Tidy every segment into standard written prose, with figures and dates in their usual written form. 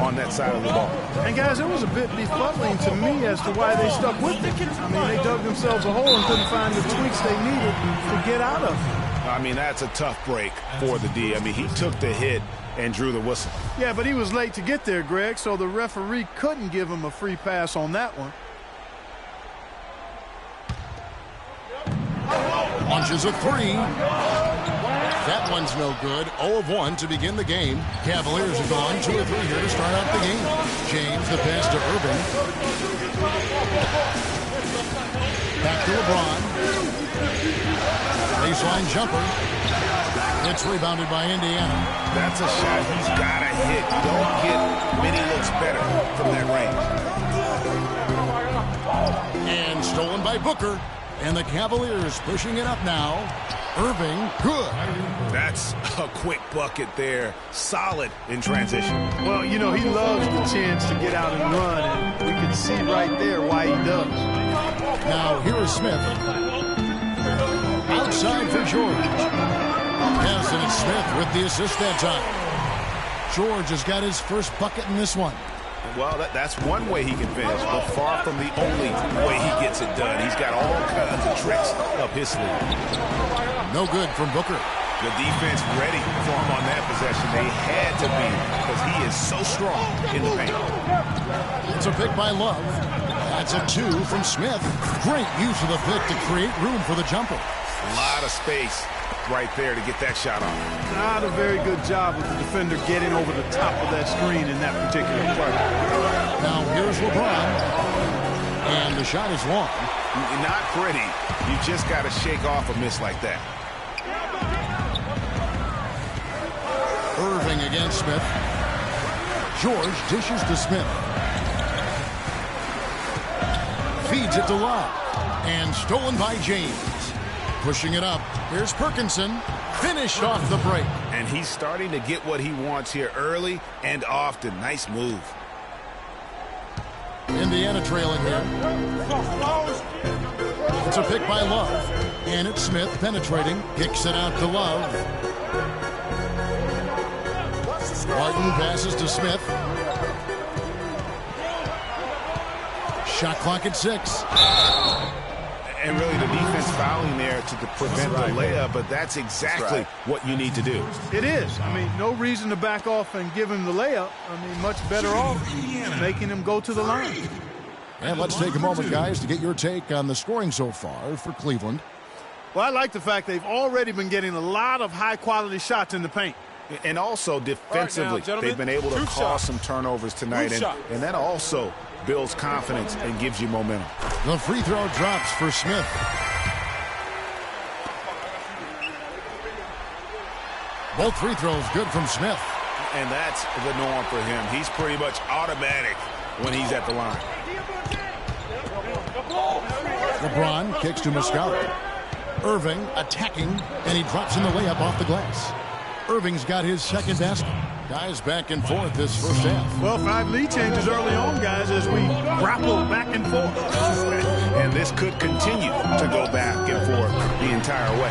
on that side of the ball. And guys, it was a bit befuddling to me as to why they stuck with it. I mean, they dug themselves a hole and couldn't find the tweaks they needed to get out of it. I mean, that's a tough break for the D. I mean, he took the hit and drew the whistle. Yeah, but he was late to get there, Greg, so the referee couldn't give him a free pass on that one. Launches a three. That one's no good. 0 of 1 to begin the game. Cavaliers have gone 2 of 3 here to start out the game. James, the pass to Irving. Back to LeBron. Baseline jumper. It's rebounded by Indiana. That's a shot he's got to hit. You don't get many looks better from that range. And stolen by Booker. And the Cavaliers pushing it up now. Irving, good. That's a quick bucket there. Solid in transition. Well, you know, he loves the chance to get out and run, and we can see right there why he does. Now, here is Smith. Outside for George. Yes, and it's Smith with the assist that time. George has got his first bucket in this one. Well, that's one way he can finish, but far from the only way he gets it done. He's got all kinds of tricks up his sleeve. No good from Booker. The defense ready for him on that possession. They had to be because he is so strong in the paint. It's a pick by Love. That's a 2 from Smith. Great use of the pick to create room for the jumper. A lot of space right there to get that shot off. Not a very good job of the defender getting over the top of that screen in that particular play. Now here's LeBron. And the shot is long. Not pretty. You just got to shake off a miss like that. Irving against Smith. George dishes to Smith. Feeds it to Love. And stolen by James. Pushing it up. Here's Perkinson. Finished off the break. And he's starting to get what he wants here early and often. Nice move. Indiana trailing here. It's a pick by Love. And it's Smith penetrating. Kicks it out to Love. Martin passes to Smith. Shot clock at 6. And really the defense fouling there to prevent the layup, but that's exactly what you need to do. It is. I mean, no reason to back off and give him the layup. I mean, much better off making him go to the line. And let's take a moment, guys, to get your take on the scoring so far for Cleveland. Well, I like the fact they've already been getting a lot of high-quality shots in the paint. And also defensively, now, they've been able to cause some turnovers tonight, and that also builds confidence and gives you momentum. The free throw drops for Smith. Both free throws good from Smith. And that's the norm for him. He's pretty much automatic when he's at the line. LeBron kicks to Muscala. Irving attacking, and he drops in the layup off the glass. Irving's got his second basket. Guys back and forth this first half. Well, 5 lead changes early on, guys, as we grapple back and forth. And this could continue to go back and forth the entire way.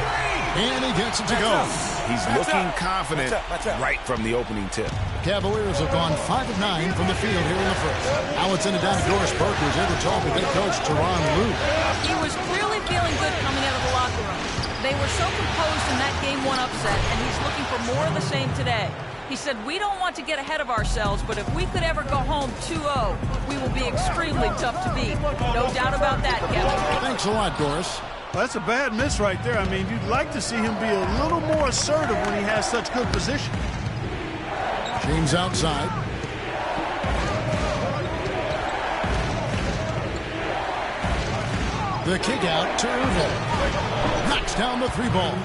And he gets it to go. He's looking confident right from the opening tip. Cavaliers have gone 5 of 9 from the field here in the first. Now it's in and down to Doris Burke, who's here to talk with head coach Teron Lue. He was clearly feeling good coming out of the locker room. They were so composed in that Game 1 upset, and he's looking for more of the same today. He said, we don't want to get ahead of ourselves, but if we could ever go home 2-0, we will be extremely tough to beat. No doubt about that, Kevin. Thanks a lot, Doris. Well, that's a bad miss right there. I mean, you'd like to see him be a little more assertive when he has such good position. James outside. The kick out to Irving. Knocks down the 3 ball.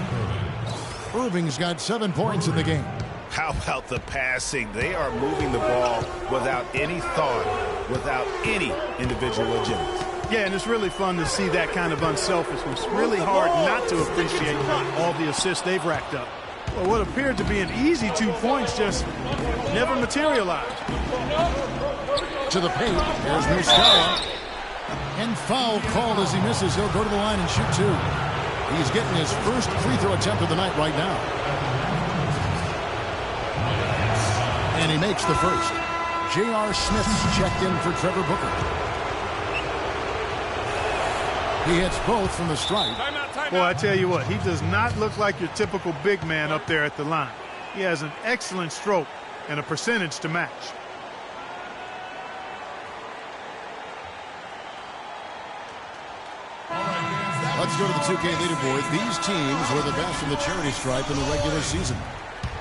Irving's got 7 points in the game. How about the passing? They are moving the ball without any thought, without any individual agility. Yeah, and it's really fun to see that kind of unselfishness. Really hard not to appreciate all the assists they've racked up. Well, what appeared to be an easy 2 points just never materialized. To the paint. There's Muscala. And foul called as he misses. He'll go to the line and shoot 2. He's getting his first free throw attempt of the night right now. And he makes the first. J.R. Smith's checked in for Trevor Booker. He hits both from the stripe. Boy, I tell you what, he does not look like your typical big man up there at the line. He has an excellent stroke and a percentage to match. Let's go to the 2K leaderboard. These teams were the best in the charity stripe in the regular season.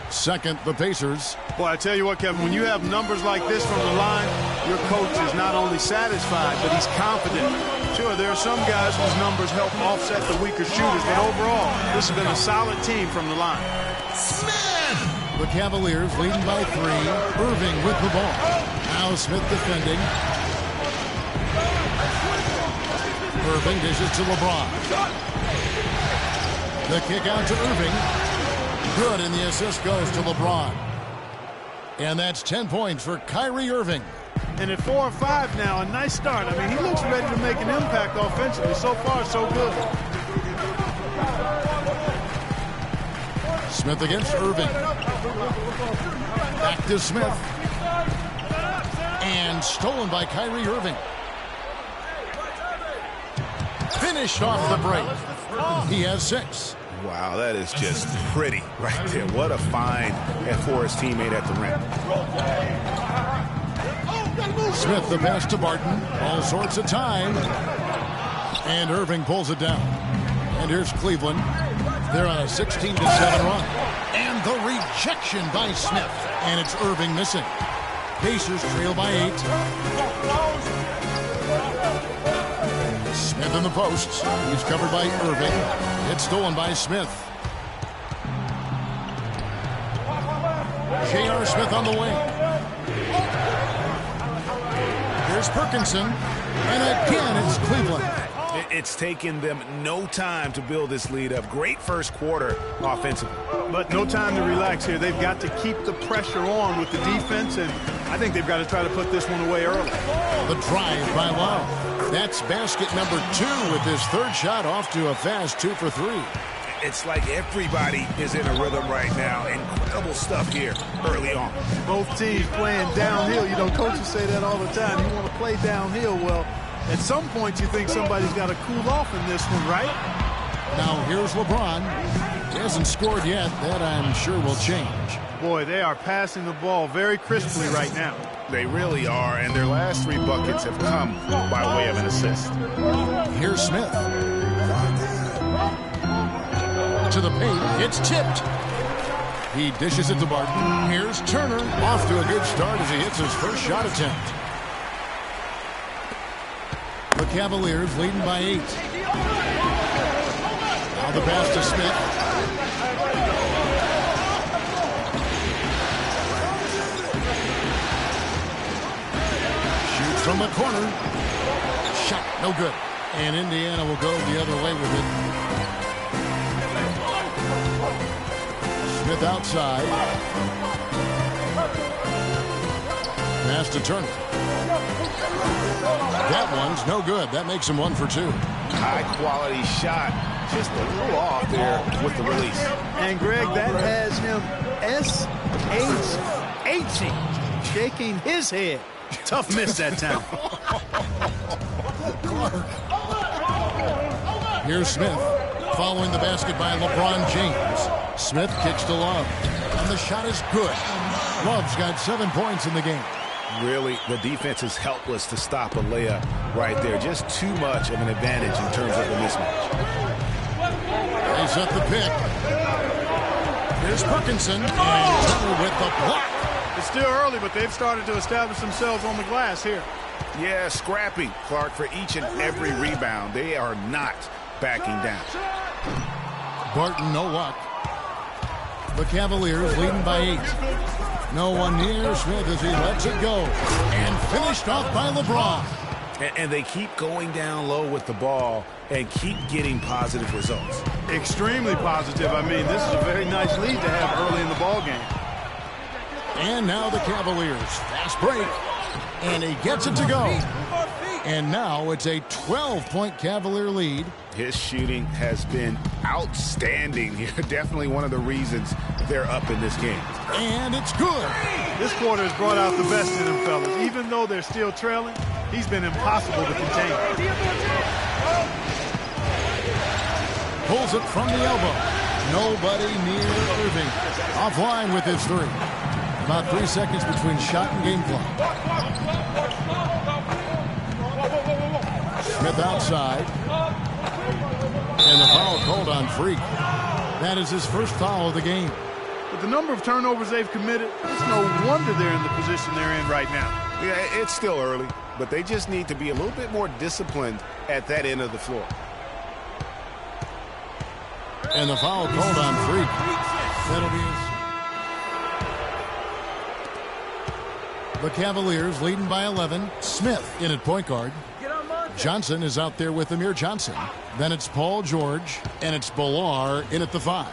Second, the Pacers. Boy, I tell you what, Kevin, when you have numbers like this from the line, your coach is not only satisfied, but he's confident. Sure, there are some guys whose numbers help offset the weaker shooters, but overall, this has been a solid team from the line. Smith! The Cavaliers leading by 3. Irving with the ball. Now Smith defending. Irving dishes to LeBron. The kick out to Irving. Good, and the assist goes to LeBron. And that's 10 points for Kyrie Irving. And at 4 or 5 now, a nice start. I mean, he looks ready to make an impact offensively. So far, so good. Smith against Irving. Back to Smith. And stolen by Kyrie Irving. Finished off the break. He has 6. Wow, that is just pretty right there. What a find for his teammate at the rim. Smith the pass to Barton. All sorts of time. And Irving pulls it down. And here's Cleveland. They're on a 16-7 run. And the rejection by Smith. And it's Irving missing. Pacers trail by 8. Smith in the posts. He's covered by Irving. It's stolen by Smith. J.R. Smith on the wing. Here's Perkinson. And again, it's Cleveland. It's taken them no time to build this lead up. Great first quarter offensively. But no time to relax here. They've got to keep the pressure on with the defense, and I think they've got to try to put this one away early. The drive by Love. That's basket number 2 with his third shot off to a fast 2 for 3. It's like everybody is in a rhythm right now. Incredible stuff here early on. Both teams playing downhill. You know, coaches say that all the time. You want to play downhill. Well, at some point you think somebody's got to cool off in this one, right? Now here's LeBron. He hasn't scored yet. That I'm sure will change. Boy, they are passing the ball very crisply right now. They really are, and their last 3 buckets have come by way of an assist. Here's Smith. To the paint. It's tipped. He dishes it to Barton. Here's Turner. Off to a good start as he hits his first shot attempt. The Cavaliers leading by 8. Now the pass to Smith. Shoots from the corner. Shot no good. And Indiana will go the other way with it. Smith outside. Pass to Turner. That one's no good. That makes him 1 for 2. High quality shot. Just a little off there with the release. And Greg, that has him S-H-H-ing, shaking his head. Tough miss that time. Here's Smith following the basket by LeBron James. Smith kicks to Love. And the shot is good. Love's got 7 points in the game. Really, the defense is helpless to stop a layup right there. Just too much of an advantage in terms of the mismatch. They set the pick. Here's Perkinson. And Turner with the block. It's still early, but they've started to establish themselves on the glass here. Yeah, scrappy, Clark, for each and every rebound. They are not backing down. Barton, no luck. The Cavaliers leading by 8. No one near Smith as he lets it go. And finished off by LeBron. And they keep going down low with the ball and keep getting positive results. Extremely positive. I mean, this is a very nice lead to have early in the ball game. And now the Cavaliers. Fast break. And he gets it to go. And now it's a 12-point Cavalier lead. His shooting has been outstanding here. Definitely one of the reasons they're up in this game. And it's good. This quarter has brought out the best in them, fellas. Even though they're still trailing, he's been impossible to contain. Pulls it from the elbow. Nobody near Irving. Offline with his three. About 3 seconds between shot and game clock. Smith outside. And the foul called on Freak. That is his first foul of the game. With the number of turnovers they've committed, it's no wonder they're in the position they're in right now. Yeah, it's still early, but they just need to be a little bit more disciplined at that end of the floor. And the foul called on Freak. That'll be the Cavaliers leading by 11. Smith in at point guard. Johnson is out there with Amir Johnson. Then it's Paul George, and it's Billar in at the 5.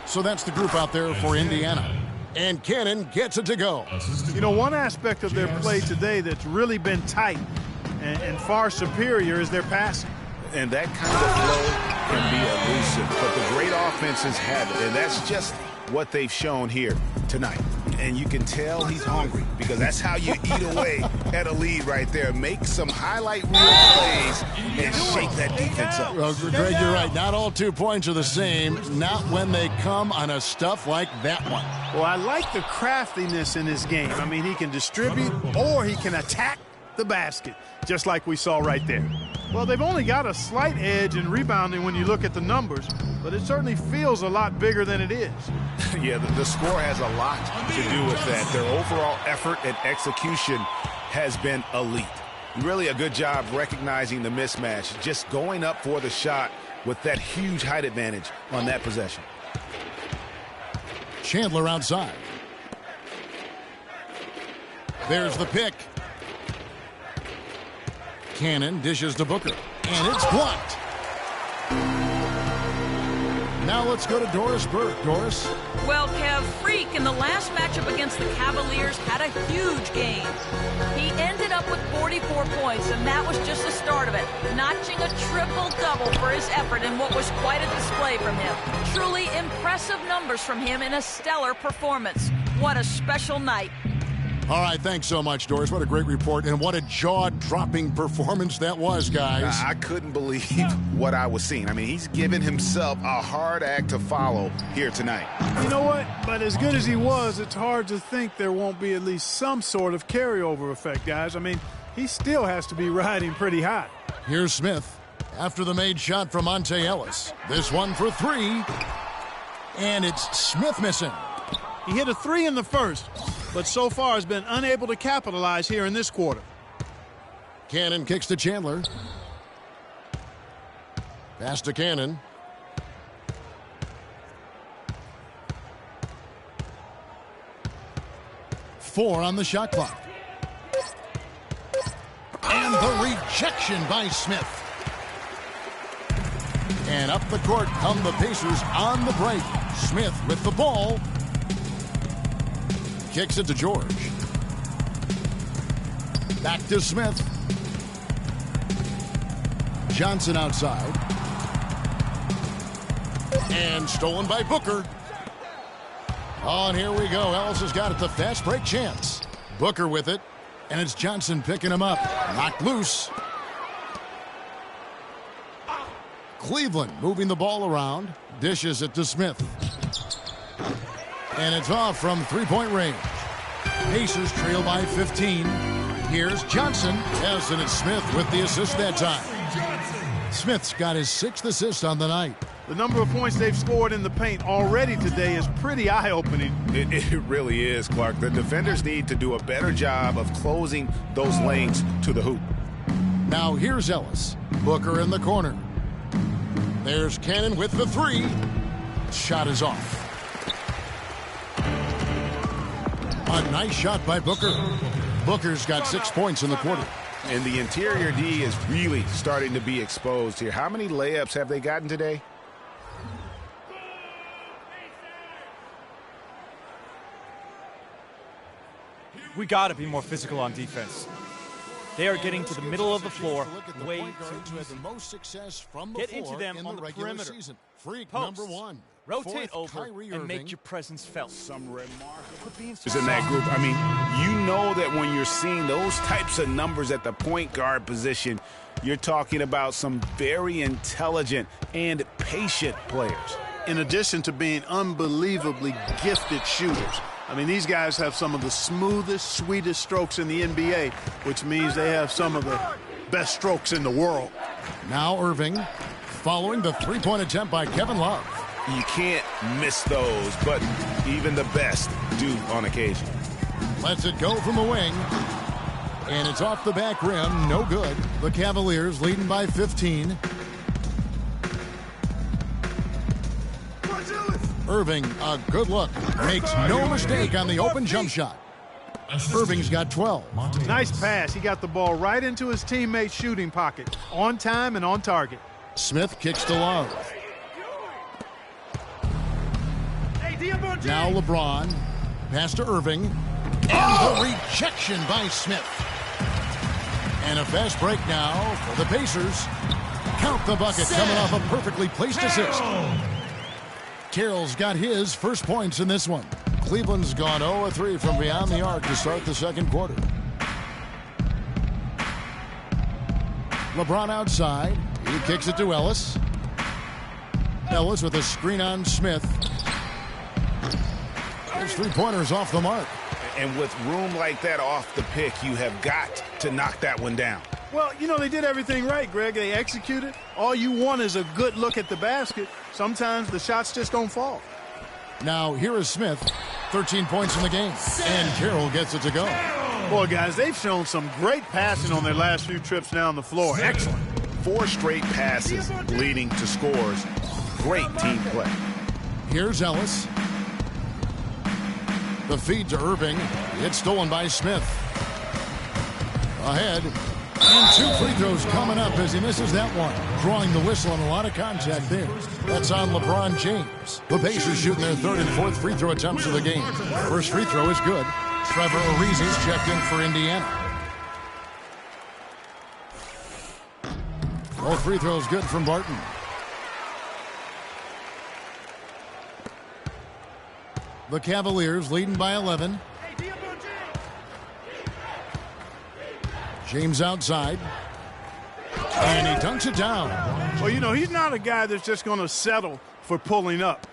So that's the group out there for Indiana. And Cannon gets it to go. You know, one aspect of their play today that's really been tight and far superior is their passing. And that kind of flow can be elusive, but the great offenses have it, and that's just what they've shown here tonight. And you can tell he's hungry, because that's how you eat away at a lead right there. Make some highlight reel plays and shake that defense up. Well, Greg, you're right. Not all 2 points are the same. Not when they come on a stuff like that one. Well, I like the craftiness in his game. I mean, he can distribute or he can attack the basket, just like we saw right there. Well, they've only got a slight edge in rebounding when you look at the numbers, but it certainly feels a lot bigger than it is. Yeah, the score has a lot to do with that. Their overall effort and execution has been elite. Really a good job recognizing the mismatch, just going up for the shot with that huge height advantage on that possession. Chandler outside. There's the pick. Cannon dishes to Booker, and it's blocked. Now let's go to Doris Burke. Doris? Well, Kev, Freak in the last matchup against the Cavaliers had a huge game. He ended up with 44 points, and that was just the start of it, notching a triple-double for his effort in what was quite a display from him. Truly impressive numbers from him in a stellar performance. What a special night. All right, thanks so much, Doris. What a great report, and what a jaw-dropping performance that was, guys. I couldn't believe what I was seeing. I mean, he's given himself a hard act to follow here tonight. You know what? But as good as he was, it's hard to think there won't be at least some sort of carryover effect, guys. I mean, he still has to be riding pretty high. Here's Smith after the made shot from Monte Ellis. This one for 3, and it's Smith missing. He hit a 3 in the first, but so far has been unable to capitalize here in this quarter. Cannon kicks to Chandler. Pass to Cannon. Four on the shot clock. And the rejection by Smith. And up the court come the Pacers on the break. Smith with the ball. Kicks it to George. Back to Smith. Johnson outside. And stolen by Booker. Oh, and here we go. Ellis has got it. The fast break chance. Booker with it. And it's Johnson picking him up. Knocked loose. Cleveland moving the ball around. Dishes it to Smith. And it's off from three-point range. Pacers trail by 15. Here's Johnson. Yes, and it's Smith with the assist that time. Smith's got his 6th assist on the night. The number of points they've scored in the paint already today is pretty eye-opening. It really is, Clark. The defenders need to do a better job of closing those lanes to the hoop. Now here's Ellis. Booker in the corner. There's Cannon with the 3. Shot is off. A nice shot by Booker. Booker's got 6 points in the quarter. And the interior D is really starting to be exposed here. How many layups have they gotten today? We got to be more physical on defense. They are getting to the middle of the floor way too easy. Get into them on the perimeter. Freak Post. number 1. Rotate Fourth, over Kyrie and Irving. make your presence felt. Some remarkable is in that group. I mean, you know that when you're seeing those types of numbers at the point guard position, you're talking about some very intelligent and patient players. In addition to being unbelievably gifted shooters. I mean, these guys have some of the smoothest, sweetest strokes in the NBA, which means they have some of the best strokes in the world. Now Irving, following the three-point attempt by Kevin Love. You can't miss those, but even the best do on occasion. Lets it go from the wing. And it's off the back rim. No good. The Cavaliers leading by 15. Irving, a good look. Makes no mistake on the open jump shot. Irving's got 12. Nice pass. He got the ball right into his teammate's shooting pocket. On time and on target. Smith kicks to Love. Now LeBron. Pass to Irving. And the rejection by Smith. And a fast break now for the Pacers. Count the bucket coming off a perfectly placed assist. Carroll's got his first points in this one. Cleveland's gone 0-3 from beyond the arc to start the second quarter. LeBron outside. He kicks it to Ellis. Ellis with a screen on Smith. His three-pointer's off the mark. And with room like that off the pick, you have got to knock that one down. Well, you know, they did everything right, Greg. They executed. All you want is a good look at the basket. Sometimes the shots just don't fall. Now, here is Smith. 13 points in the game. And Carroll gets it to go. Boy, guys, they've shown some great passing on their last few trips down the floor. Excellent. 4 straight passes leading to scores. Great team play. Here's Ellis. The feed to Irving. It's stolen by Smith. Ahead. And 2 free throws coming up as he misses that one. Drawing the whistle and a lot of contact there. That's on LeBron James. The Pacers shooting their 3rd and 4th free throw attempts of the game. First free throw is good. Trevor Ariza's checked in for Indiana. Both free throws good from Barton. The Cavaliers leading by 11. James outside. And he dunks it down. Well, you know, he's not a guy that's just going to settle for pulling up.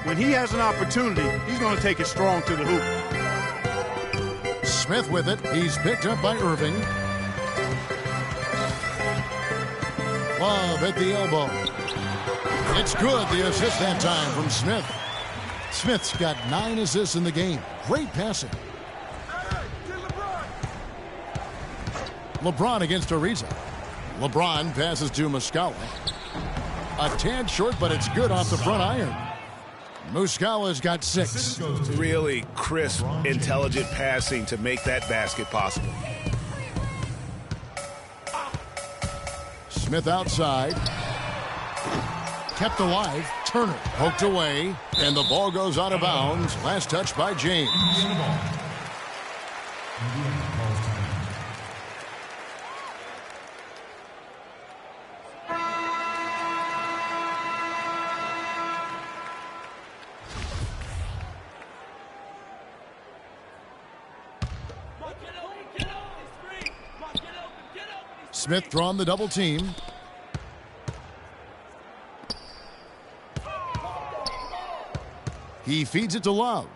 When he has an opportunity, he's going to take it strong to the hoop. Smith with it. He's picked up by Irving. Love at the elbow. It's good, the assist that time from Smith. Smith's got 9 assists in the game. Great passing. LeBron against Ariza. LeBron passes to Muscala. A tad short, but it's good off the front iron. Muscala's got 6. Really crisp, intelligent passing to make that basket possible. Smith outside. Kept alive. Turner poked away. And the ball goes out of bounds. Last touch by James. Smith drawn the double team. He feeds it to Love.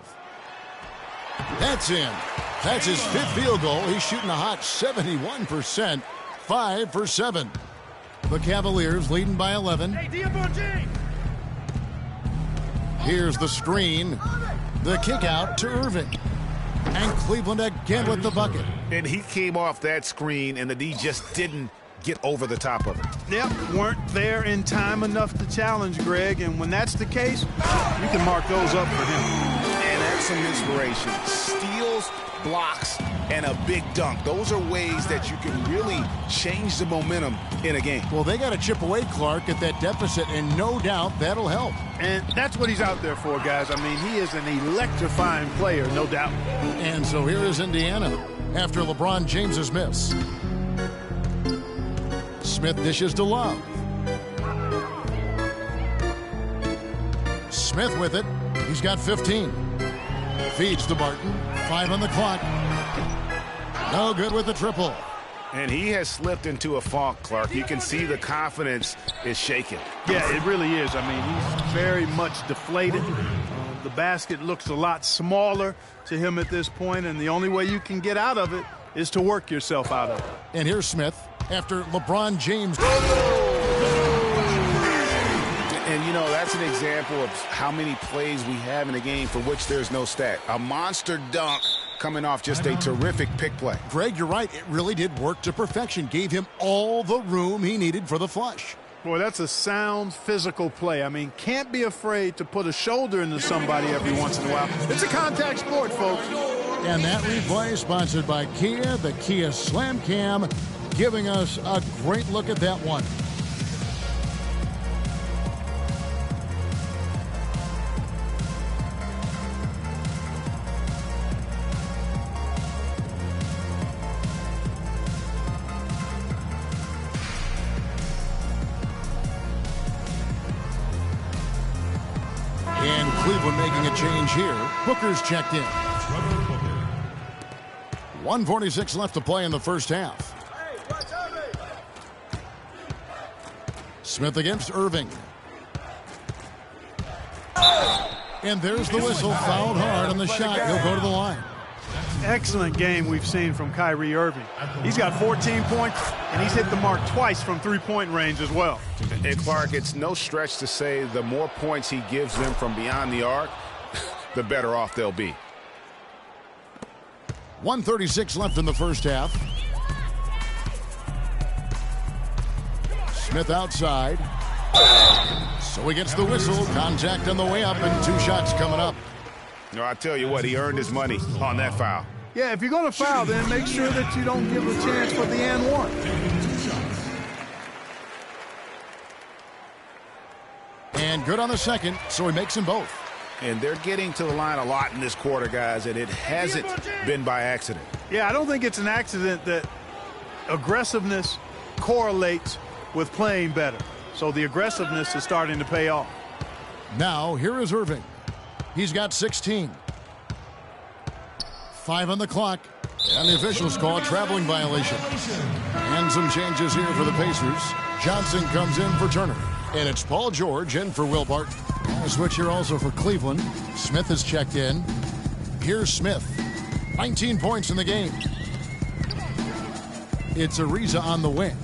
That's in. That's his 5th field goal. He's shooting a hot 71%. 5 for 7. The Cavaliers leading by 11. Here's the screen. The kick out to Irving. And Cleveland again with the bucket. And he came off that screen, and the D just didn't get over the top of it. Yep, weren't there in time enough to challenge Greg, and when that's the case, you can mark those up for him. And that's some inspiration. Steals, blocks, and a big dunk. Those are ways that you can really change the momentum in a game. Well, they got to chip away, Clark, at that deficit, and no doubt that'll help. And that's what he's out there for, guys. I mean, he is an electrifying player, no doubt. And so here is Indiana after LeBron James's miss. Smith dishes to Love. Smith with it. He's got 15. Feeds to Barton. 5 on the clock. No good with the triple. And he has slipped into a funk, Clark. You can see the confidence is shaken. Yeah, it really is. I mean, he's very much deflated. The basket looks a lot smaller to him at this point, and the only way you can get out of it is to work yourself out of it. And here's Smith after LeBron James. And, you know, that's an example of how many plays we have in a game for which there's no stat. A monster dunk coming off just a terrific pick play. Greg, you're right. It really did work to perfection. Gave him all the room he needed for the flush. Boy, that's a sound physical play. I mean, can't be afraid to put a shoulder into somebody every once in a while. It's a contact sport, folks. And that replay sponsored by Kia, the Kia Slam Cam, giving us a great look at that one. And Cleveland making a change here. Booker's checked in. 1:46 left to play in the first half. Smith against Irving. And there's the whistle. Fouled hard on the shot. He'll go to the line. Excellent game we've seen from Kyrie Irving. He's got 14 points, and he's hit the mark twice from three-point range as well. And, Clark, it's no stretch to say the more points he gives them from beyond the arc, the better off they'll be. 1:36 left in the first half. Smith outside. So he gets the whistle. Contact on the way up and 2 shots coming up. No, I tell you what, he earned his money on that foul. Yeah, if you're going to foul, then make sure that you don't give a chance for the and one. And good on the second, so he makes them both. And they're getting to the line a lot in this quarter, guys, and it hasn't been by accident. Yeah, I don't think it's an accident that aggressiveness correlates with playing better. So the aggressiveness is starting to pay off. Now, here is Irving. He's got 16. 5 on the clock. And the officials call a traveling violation. And some changes here for the Pacers. Johnson comes in for Turner. And it's Paul George in for Will Barton. A switch here also for Cleveland. Smith has checked in. Here's Smith. 19 points in the game. It's Ariza on the wing.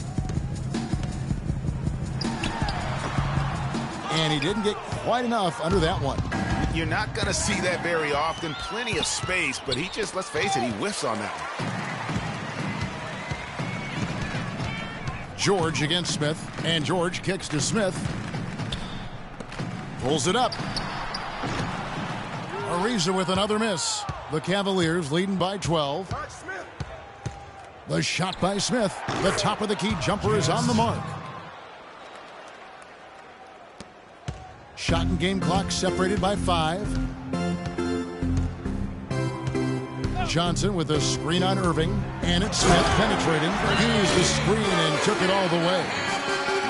And he didn't get quite enough under that one. You're not going to see that very often. Plenty of space, but he just, let's face it, he whiffs on that one. George against Smith, and George kicks to Smith. Pulls it up. Ariza with another miss. The Cavaliers leading by 12. The shot by Smith. The top of the key jumper is on the mark. Shot and game clock separated by 5. Johnson with a screen on Irving. And it's Smith penetrating. Used the screen and took it all the way.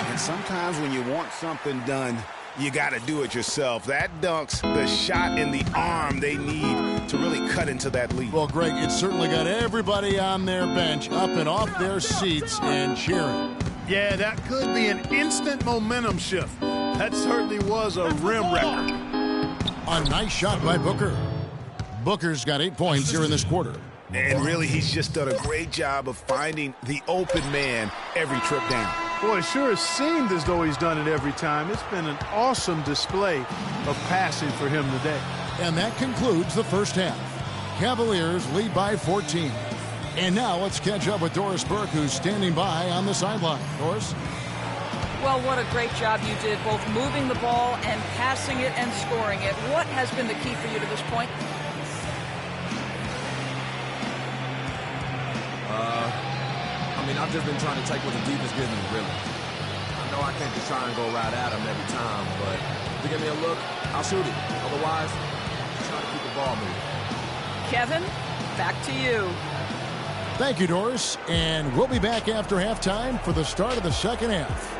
And sometimes when you want something done, you got to do it yourself. That dunks the shot in the arm they need to really cut into that lead. Well, Greg, it certainly got everybody on their bench up and off their seats and cheering. Yeah, that could be an instant momentum shift. That certainly was a rim wrecker. A nice shot by Booker. Booker's got 8 points here in this quarter. And really, he's just done a great job of finding the open man every trip down. Boy, it sure has seemed as though he's done it every time. It's been an awesome display of passing for him today. And that concludes the first half. Cavaliers lead by 14. And now let's catch up with Doris Burke, who's standing by on the sideline. Doris? Well, what a great job you did, both moving the ball and passing it and scoring it. What has been the key for you to this point? I've just been trying to take what the defense gives me, really. I know I can't just try and go right at them every time, but if they give me a look, I'll shoot it. Otherwise, just try to keep the ball moving. Kevin, back to you. Thank you, Doris. And we'll be back after halftime for the start of the second half.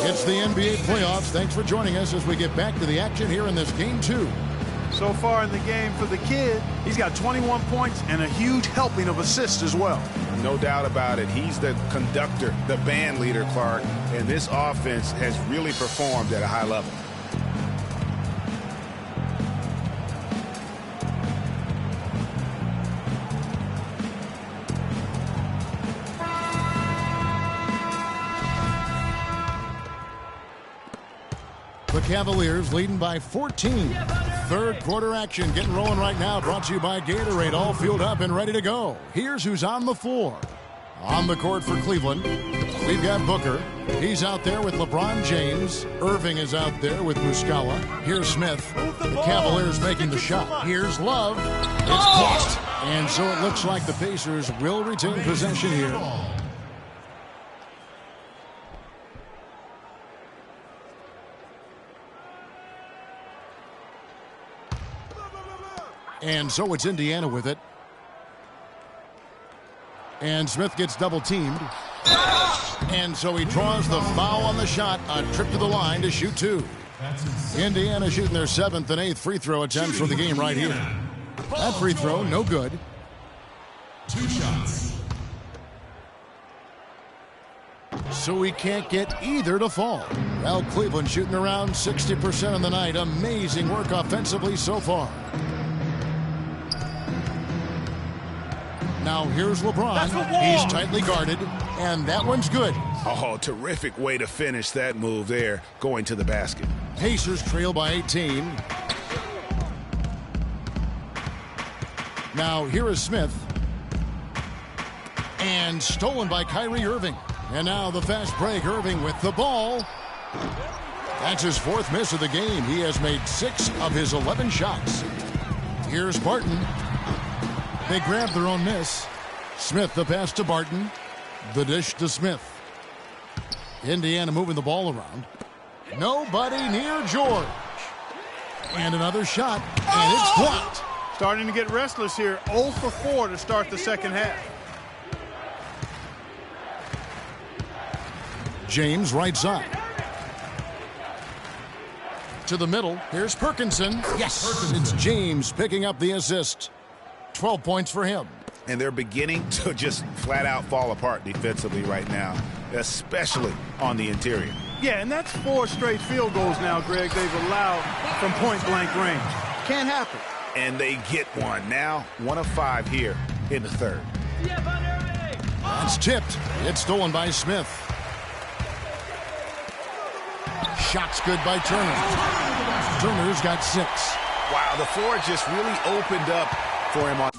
It's the NBA playoffs. Thanks for joining us as we get back to the action here in this game 2. So far in the game for the kid, he's got 21 points and a huge helping of assists as well. No doubt about it. He's the conductor, the band leader, Clark, and this offense has really performed at a high level. The Cavaliers leading by 14. Third quarter action getting rolling right now. Brought to you by Gatorade. All fueled up and ready to go. Here's who's on the floor. On the court for Cleveland, we've got Booker. He's out there with LeBron James. Irving is out there with Muscala. Here's Smith. The Cavaliers making the shot. Here's Love. It's blocked. And so it looks like the Pacers will retain possession here. And so it's Indiana with it. And Smith gets double teamed. And so he draws the foul on the shot. A trip to the line to shoot 2. Indiana shooting their 7th and 8th free throw attempts for the game right here. That free throw, no good. 2 shots. So he can't get either to fall. Well, Cleveland shooting around 60% on the night. Amazing work offensively so far. Now here's LeBron. He's tightly guarded, and that one's good. Oh, terrific way to finish that move there, going to the basket. Pacers trail by 18. Now here is Smith. And stolen by Kyrie Irving. And now the fast break. Irving with the ball. That's his 4th miss of the game. He has made 6 of his 11 shots. Here's Barton. They grab their own miss. Smith the pass to Barton. The dish to Smith. Indiana moving the ball around. Nobody near George. And another shot, and it's blocked. Starting to get restless here. 0 for 4 to start the second half. James right side. To the middle. Here's Perkinson. Yes, it's James picking up the assist. 12 points for him. And they're beginning to just flat out fall apart defensively right now, especially on the interior. Yeah, and that's 4 straight field goals now, Greg, they've allowed from point-blank range. Can't happen. And they get one. Now 1 of 5 here in the 3rd. That's tipped. It's stolen by Smith. Shots good by Turner. Turner's got 6. Wow, the floor just really opened up for him on.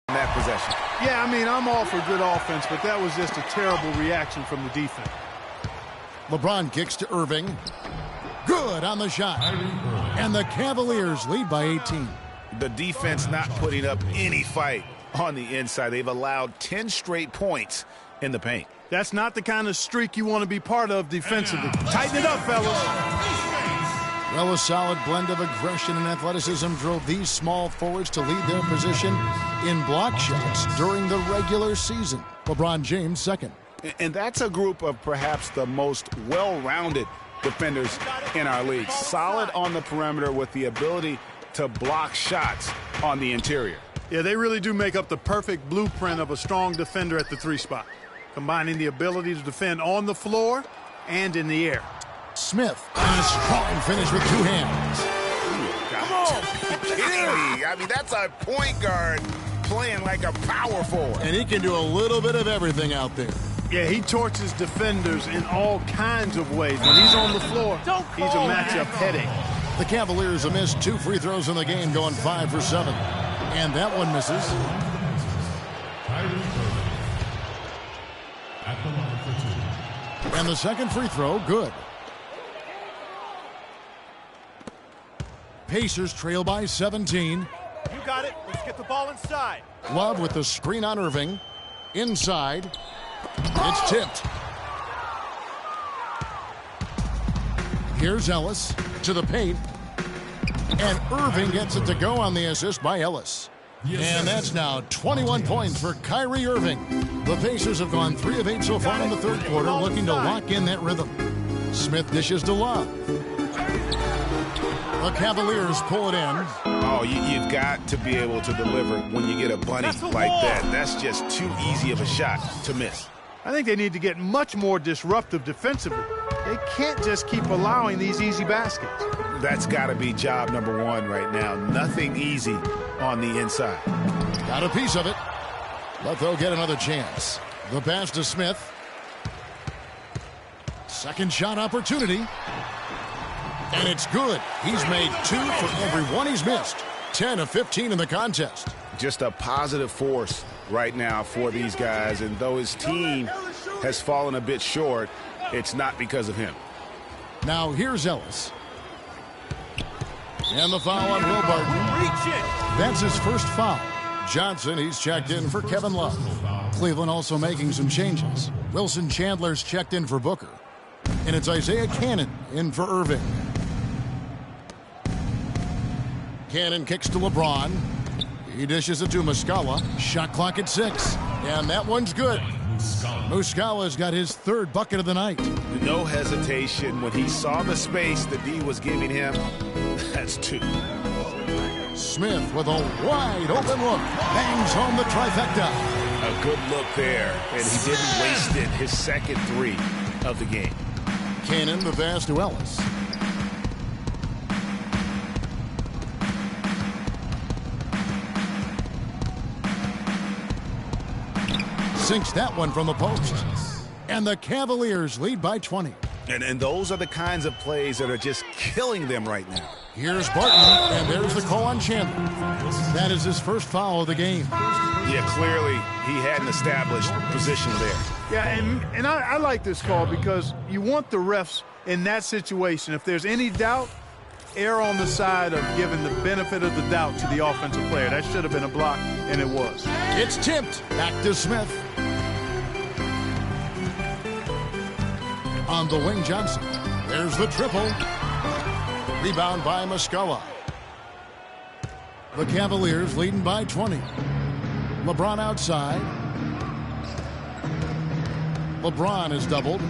That possession. Yeah, I mean, I'm all for good offense, but that was just a terrible reaction from the defense. LeBron kicks to Irving. Good on the shot. And the Cavaliers lead by 18. The defense not putting up any fight on the inside. They've allowed 10 straight points in the paint. That's not the kind of streak you want to be part of defensively. Tighten it up, fellas. Well, a solid blend of aggression and athleticism drove these small forwards to lead their position in block shots during the regular season. LeBron James second. And that's a group of perhaps the most well-rounded defenders in our league. Solid on the perimeter with the ability to block shots on the interior. Yeah, they really do make up the perfect blueprint of a strong defender at the 3 spot, combining the ability to defend on the floor and in the air. Smith on a strong finish with 2 hands. I mean, that's a point guard playing like a power forward. And he can do a little bit of everything out there. Yeah, he torches defenders in all kinds of ways. When he's on the floor, he's a matchup headache. The Cavaliers have missed 2 free throws in the game, going 5 for 7. And that one misses. At the line for 2. And the second free throw, good. Pacers trail by 17. You got it. Let's get the ball inside. Love with the screen on Irving. Inside. It's tipped. Here's Ellis to the paint. And Irving gets it to go on the assist by Ellis. And that's now 21 points for Kyrie Irving. The Pacers have gone 3 of 8 so far in the third quarter, looking to lock in that rhythm. Smith dishes to Love. The Cavaliers pull it in. Oh, you've got to be able to deliver when you get a bunny like that. That's just too easy of a shot to miss. I think they need to get much more disruptive defensively. They can't just keep allowing these easy baskets. That's got to be job number 1 right now. Nothing easy on the inside. Got a piece of it. But they'll get another chance. The pass to Smith. Second shot opportunity. And it's good. He's made 2 for every 1 he's missed. 10 of 15 in the contest. Just a positive force right now for these guys. And though his team has fallen a bit short, it's not because of him. Now here's Ellis. And the foul on Will Barton. That's his first foul. Johnson, he's checked in for Kevin Love. Cleveland also making some changes. Wilson Chandler's checked in for Booker. And it's Isaiah Cannon in for Irving. Cannon kicks to LeBron. He dishes it to Muscala. Shot clock at 6. And that one's good. Muscala's got his 3rd bucket of the night. No hesitation when he saw the space that D was giving him. That's 2. Smith with a wide open look. Bangs home the trifecta. A good look there. And he didn't waste it. His second 3 of the game. Cannon the pass to Ellis. Sinks that one from the post. And the Cavaliers lead by 20. And those are the kinds of plays that are just killing them right now. Here's Barton, and there's the call on Chandler. That is his first foul of the game. Yeah, clearly he had an established position there. Yeah, and I like this call because you want the refs in that situation. If there's any doubt, err on the side of giving the benefit of the doubt to the offensive player. That should have been a block, and it was. It's tipped. Back to Smith. On the wing, Johnson. There's the triple. Rebound by Muscala. The Cavaliers leading by 20. LeBron outside. LeBron is doubled.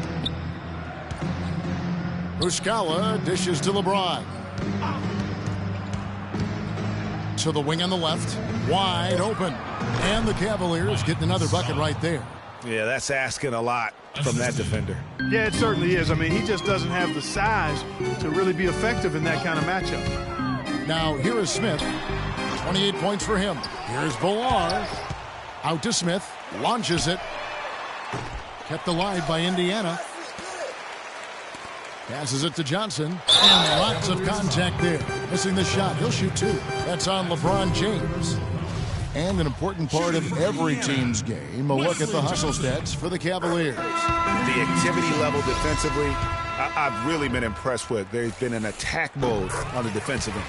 Muscala dishes to LeBron. To the wing on the left. Wide open. And the Cavaliers getting another bucket right there. Yeah, that's asking a lot from that defender. Yeah, it certainly is. I mean, he just doesn't have the size to really be effective in that kind of matchup. Now, here is Smith. 28 points for him. Here's Villar. Out to Smith. Launches it. Kept alive by Indiana. Passes it to Johnson. And lots of contact there. Missing the shot. He'll shoot 2. That's on LeBron James. And an important part of every team's game, a look at the hustle stats for the Cavaliers. The activity level defensively, I've really been impressed with. There's been an attack mode on the defensive end.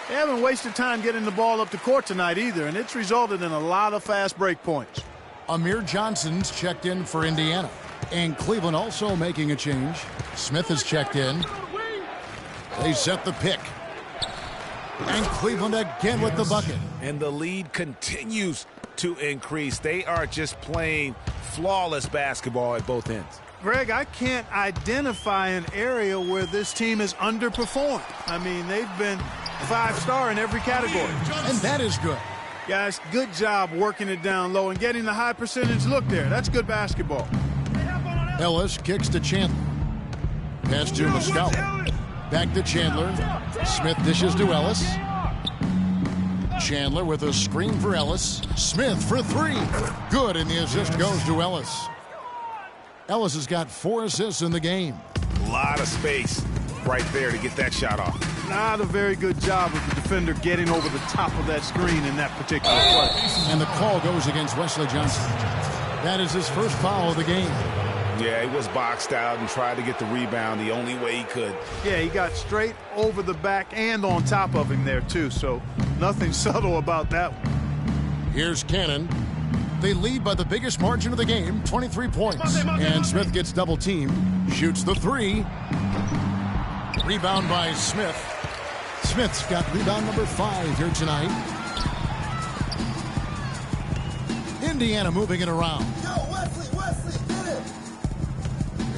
They haven't wasted time getting the ball up the court tonight either, and it's resulted in a lot of fast break points. Amir Johnson's checked in for Indiana. And Cleveland also making a change. Smith has checked in. They set the pick. And Cleveland again with the bucket. And the lead continues to increase. They are just playing flawless basketball at both ends. Greg, I can't identify an area where this team has underperformed. I mean, they've been 5-star in every category. And that is good. Guys, good job working it down low and getting the high percentage look there. That's good basketball. Ellis kicks to Chandler. Pass to Muscala. Back to Chandler. Smith dishes to Ellis. Chandler with a screen for Ellis. Smith for 3. Good, and the assist goes to Ellis. Ellis has got 4 assists in the game. A lot of space right there to get that shot off. Not a very good job of the defender getting over the top of that screen in that particular play. And the call goes against Wesley Johnson. That is his first foul of the game. Yeah, he was boxed out and tried to get the rebound the only way he could. Yeah, he got straight over the back and on top of him there, too, so nothing subtle about that one. Here's Cannon. They lead by the biggest margin of the game, 23 points. And Smith gets double-teamed, shoots the three. Rebound by Smith. Smith's got rebound number 5 here tonight. Indiana moving it around.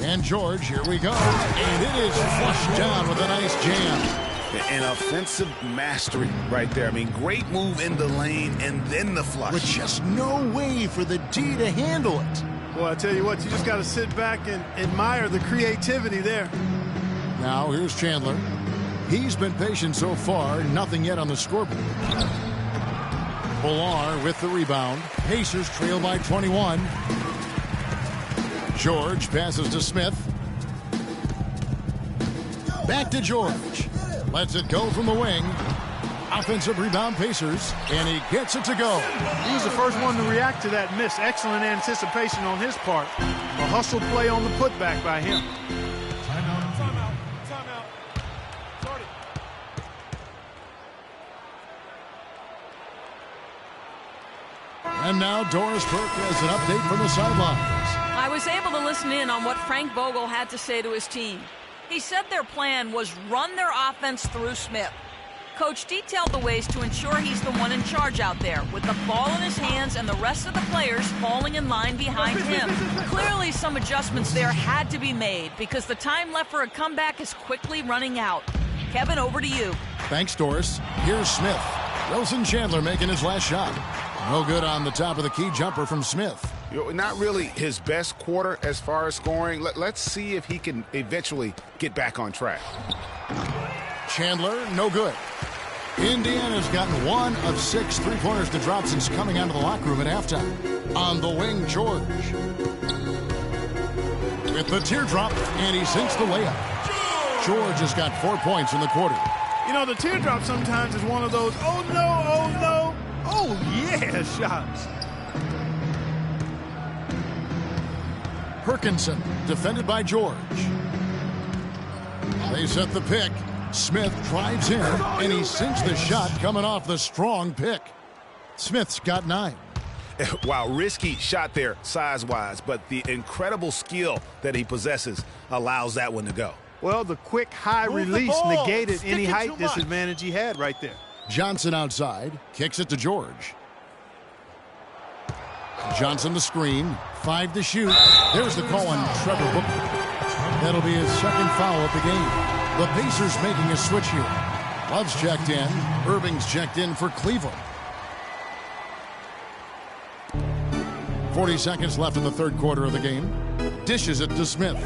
And George, here we go. And it is flushed down with a nice jam. An offensive mastery right there. I mean, great move in the lane and then the flush. With just no way for the D to handle it. Well, I tell you what, you just got to sit back and admire the creativity there. Now here's Chandler. He's been patient so far, nothing yet on the scoreboard. Villar with the rebound. Pacers trail by 21. George passes to Smith. Back to George. Lets it go from the wing. Offensive rebound Pacers, and he gets it to go. He was the first one to react to that miss. Excellent anticipation on his part. A hustle play on the putback by him. Timeout. Sorry. And now Doris Burke has an update from the sidelines. I was able to listen in on what Frank Vogel had to say to his team. He said their plan was run their offense through Smith. Coach detailed the ways to ensure he's the one in charge out there, with the ball in his hands and the rest of the players falling in line behind him. Clearly some adjustments there had to be made because the time left for a comeback is quickly running out. Kevin, over to you. Thanks, Doris. Here's Smith. Wilson Chandler making his last shot. No good on the top of the key jumper from Smith. Not really his best quarter as far as scoring. Let's see if he can eventually get back on track. Chandler, no good. Indiana's gotten 1 of 6 three-pointers to drop since coming out of the locker room at halftime. On the wing, George. With the teardrop, and he sinks the layup. George has got 4 points in the quarter. You know, the teardrop sometimes is one of those, oh no, oh yeah shots. Perkinson, defended by George. They set the pick. Smith drives in, and he sinks the shot coming off the strong pick. Smith's got 9. Wow, risky shot there size-wise, but the incredible skill that he possesses allows that one to go. Well, the quick high release negated any height disadvantage he had right there. Johnson outside, kicks it to George. Johnson the screen, 5 to shoot. There's the call on Trevor Booker. That'll be his second foul of the game. The Pacers making a switch here. Love's checked in. Irving's checked in for Cleveland. 40 seconds left in the third quarter of the game. Dishes it to Smith.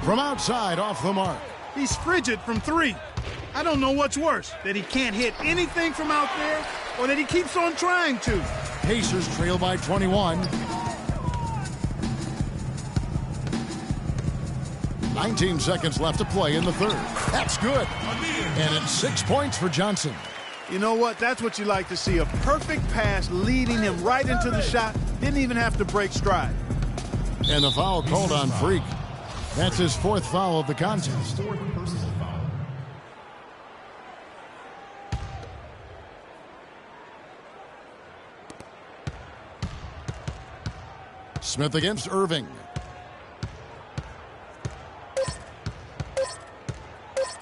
From outside, off the mark. He's frigid from 3. I don't know what's worse, that he can't hit anything from out there or that he keeps on trying to. Pacers trail by 21. 19 seconds left to play in the third. That's good. And it's 6 points for Johnson. You know what? That's what you like to see. A perfect pass leading him right into the shot. Didn't even have to break stride. And the foul called on Freak. That's his 4th foul of the contest. Smith against Irving.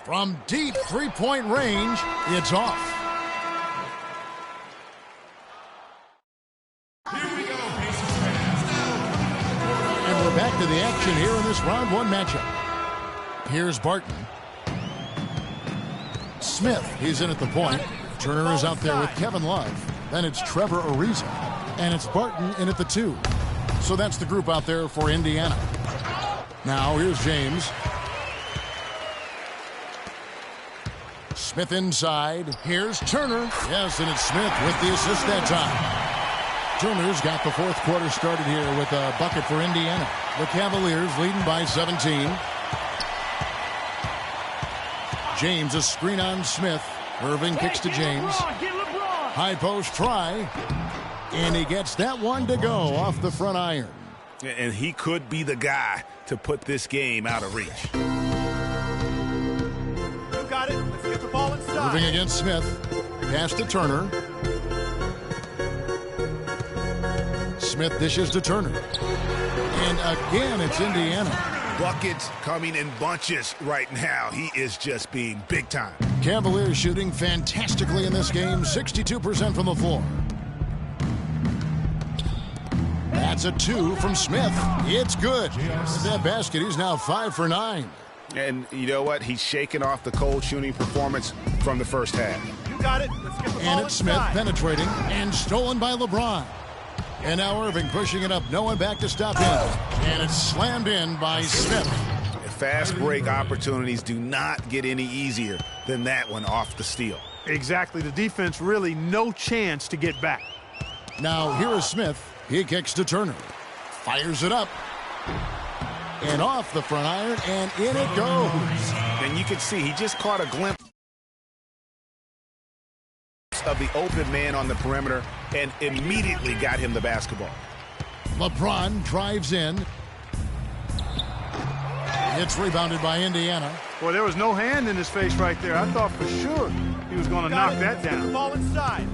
From deep three-point range, it's off. Here we go, Pacers fans. And we're back to the action here in this round 1 matchup. Here's Barton. Smith, he's in at the point. Turner is out there with Kevin Love. Then it's Trevor Ariza. And it's Barton in at the 2. So that's the group out there for Indiana. Now here's James. Smith inside. Here's Turner. Yes, and it's Smith with the assist that time. Turner's got the 4th quarter started here with a bucket for Indiana. The Cavaliers leading by 17. James, a screen on Smith. Irving kicks to James. High post try. And he gets that one to go off the front iron. And he could be the guy to put this game out of reach. You got it. Let's get the ball inside. Irving against Smith. Pass to Turner. Smith dishes to Turner. And again, it's Indiana. Buckets coming in bunches right now. He is just being big time. Cavaliers shooting fantastically in this game. 62% from the floor. That's a 2 from Smith. It's good. With that basket, he's now 5 for 9. And you know what? He's shaking off the cold shooting performance from the first half. You got it. Let's get the ball And it's Smith inside. penetrating and stolen by LeBron. And now Irving pushing it up. No one back to stop him. And it's slammed in by Smith. Fast break opportunities do not get any easier than that one off the steal. Exactly. The defense really no chance to get back. Now here is Smith. He kicks to Turner. Fires it up. And off the front iron, and in it goes. And you can see he just caught a glimpse of the open man on the perimeter and immediately got him the basketball. LeBron drives in. It's rebounded by Indiana. Boy, there was no hand in his face right there. I thought for sure he was going to knock that Get the down. ball inside.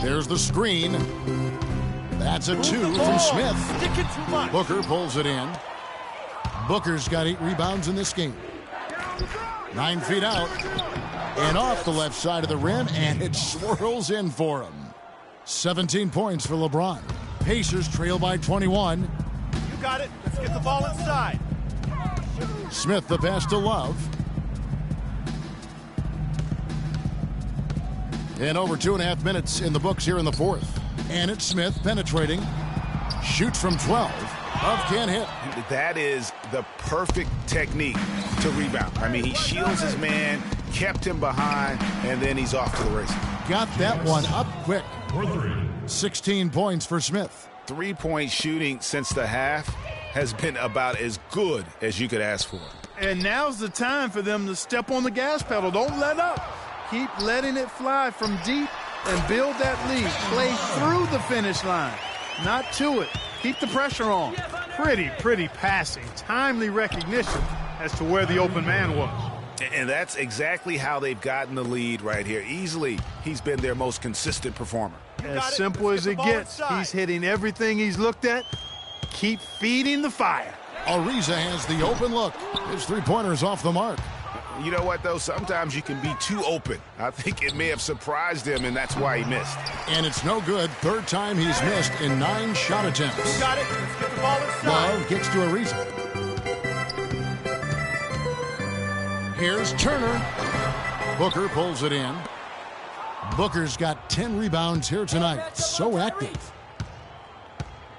There's the screen. That's a 2 from Smith. Stick it too much. Booker pulls it in. Booker's got 8 rebounds in this game. 9 feet out. And off the left side of the rim, and it swirls in for him. 17 points for LeBron. Pacers trail by 21. You got it. Let's get the ball inside. Smith the pass to Love. And over 2.5 minutes in the books here in the fourth. And it's Smith penetrating. Shoots from 12. Love can't hit. That is the perfect technique to rebound. I mean, he shields his man, kept him behind, and then he's off to the races. Got that one up quick. For 3. 16 points for Smith. 3-point shooting since the half has been about as good as you could ask for. And now's the time for them to step on the gas pedal. Don't let up. Keep letting it fly from deep and build that lead. Play through the finish line, not to it. Keep the pressure on. Pretty passing. Timely recognition as to where the open man was. And that's exactly how they've gotten the lead right here. Easily, he's been their most consistent performer. As simple as it gets. He's hitting everything he's looked at. Keep feeding the fire. Ariza has the open look. His three-pointer's off the mark. You know what, though? Sometimes you can be too open. I think it may have surprised him, and that's why he missed. And it's no good. Third time he's missed in 9 shot attempts. You got it. Let's get the ball inside. Love kicks to Ariza. Here's Turner. Booker pulls it in. Booker's got 10 rebounds here tonight. So active.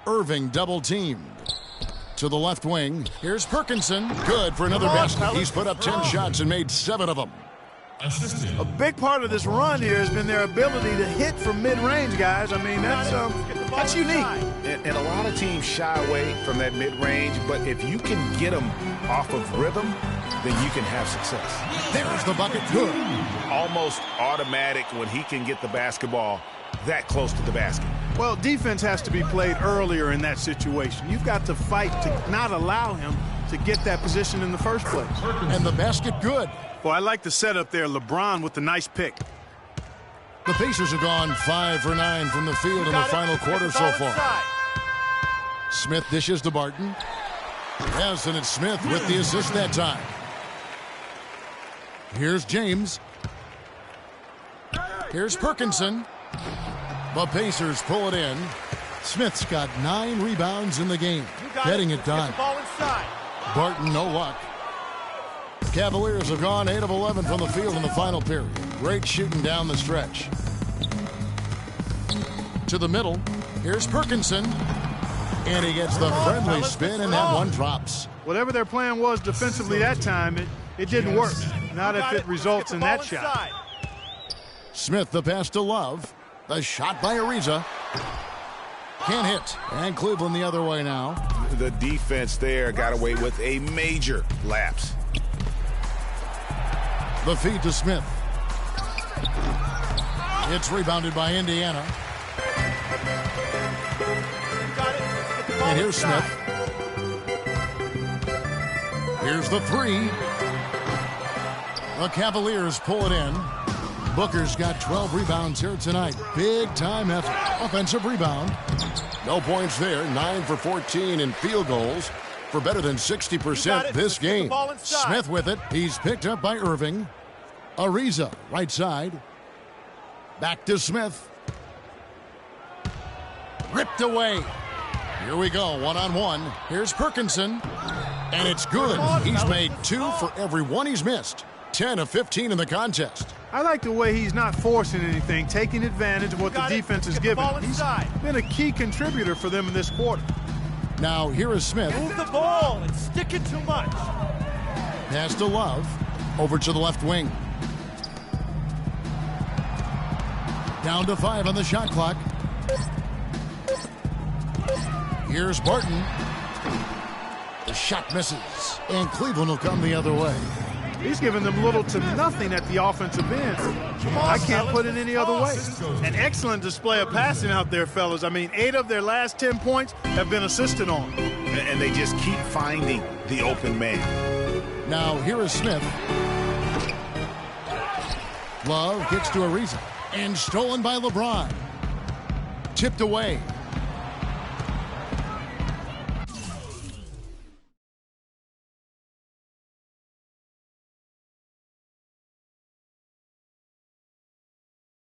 Irving double-teamed. To the left wing. Here's Perkinson. Good for another basket. He's put up 10 shots and made 7 of them. Assisted. A big part of this run here has been their ability to hit from mid-range, guys. I mean, that's unique. And a lot of teams shy away from that mid-range, but if you can get them off of rhythm, then you can have success. There's the bucket. Good. Almost automatic when he can get the basketball that close to the basket. Well, defense has to be played earlier in that situation. You've got to fight to not allow him to get that position in the first place. And the basket good. Well, I like the setup there. LeBron with the nice pick. The Pacers have gone 5 for 9 from the field in the final quarter so far. Smith dishes to Barton. Yes, and it's Smith with the assist that time. Here's James. Here's Perkinson. The Pacers pull it in. Smith's got 9 rebounds in the game. Getting it done. Barton, no luck. Cavaliers have gone 8 of 11 from the field in the final period. Great shooting down the stretch. To the middle. Here's Perkinson. And he gets the friendly spin, and that one drops. Whatever their plan was defensively that time, it didn't work. Not if it results in that shot. Smith the pass to Love. The shot by Ariza. Can't hit. And Cleveland the other way now. The defense there got away with a major lapse. The feed to Smith. It's rebounded by Indiana. And here's Smith. Here's the three. The Cavaliers pull it in. Booker's got 12 rebounds here tonight. Big time effort. Offensive rebound. No points there. 9 for 14 in field goals for better than 60% this game. Smith with it. He's picked up by Irving. Ariza, right side. Back to Smith. Ripped away. Here we go, one-on-one. Here's Perkinson. And it's good. He's made 2 for every one he's missed. 10 of 15 in the contest. I like the way he's not forcing anything, taking advantage of what the defense is giving. He's been a key contributor for them in this quarter. Now, here is Smith. Move the ball. It's sticking too much. Pass to Love. Over to the left wing. Down to 5 on the shot clock. Here's Barton. The shot misses. And Cleveland will come the other way. He's given them little to nothing at the offensive end. I can't put it any other way. An excellent display of passing out there, fellas. I mean, 8 of their last 10 points have been assisted on. And they just keep finding the open man. Now, here is Smith. Love gets to Ariza. And stolen by LeBron. Tipped away.